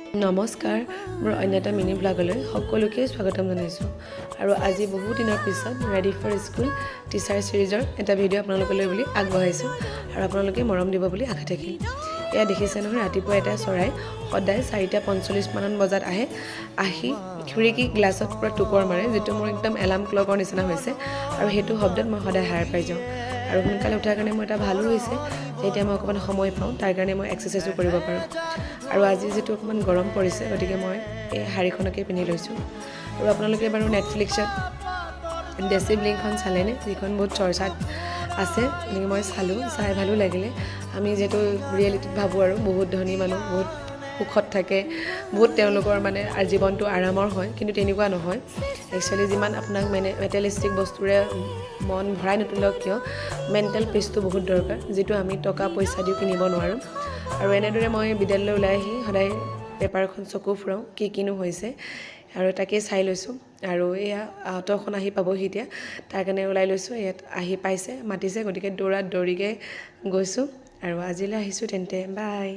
নমস্কাৰ মোৰ অন্য এটা মিনি ব্লগলৈ সকলোকে স্বাগতম জনাইছোঁ আৰু আজি বহু দিনৰ পিছত ৰেডি ফৰ স্কুল টিচাৰ সিৰিজৰ এটা ভিডিঅ' আপোনালোকলৈ বুলি আগবঢ়াইছোঁ আৰু আপোনালোকে মৰম দিব বুলি আশা থাকিল। এয়া দেখিছে নহয় ৰাতিপুৱা এটা চৰাই সদায় 4:45 মান বজাত আহি খিৰিকী গ্লাছত পুৰা টোপৰ মাৰে, যিটো মোৰ একদম এলাৰ্ম ক্লকৰ নিচিনা হৈছে আৰু সেইটো শব্দত মই সদায় সাৰ পাই যাওঁ। আৰু সোনকালে উঠাৰ কাৰণে মোৰ এটা ভালো হৈছে যে এতিয়া মই অকণমান সময় পাওঁ, তাৰ কাৰণে মই এক্সাৰচাইজো কৰিব পাৰোঁ। আৰু আজি যিটো অকণমান গৰম পৰিছে গতিকে মই এই শাড়ীখনকে পিন্ধি লৈছোঁ। আৰু আপোনালোকে বাৰু নেটফ্লিক্সত দেশী ব্লিংকখন চালেনে, যিখন বহুত চৰ্চাত আছে, গতিকে মই চাই ভালো লাগিলে। আমি যিহেতু ৰিয়েলিটিত ভাবোঁ আৰু বহুত ধনী মানুহ বহুত সুখত থাকে, বহুত তেওঁলোকৰ মানে জীৱনটো আৰামৰ হয়, কিন্তু তেনেকুৱা নহয়। একচুৱেলি যিমান আপোনাক মেটেৰিয়েলিষ্টিক বস্তুৰে মন ভৰাই নতুলক কিয়, মেণ্টেল পিচটো বহুত দৰকাৰ, যিটো আমি টকা পইচা দিও কিনিব নোৱাৰোঁ। আৰু এনেদৰে মই বিদ্যালয়লৈ ওলাই আহি সদায় পেপাৰখন চকু ফুৰাওঁ কিনো হৈছে আৰু তাকেই চাই লৈছোঁ। আৰু এয়া অটোখন আহি পাবহি এতিয়া, তাৰ কাৰণে ওলাই লৈছোঁ। ইয়াত আহি পাইছে, মাতিছে, গতিকে দৌৰিকৈ গৈছোঁ আৰু আজিলৈ আহিছোঁ তেন্তে, বাই।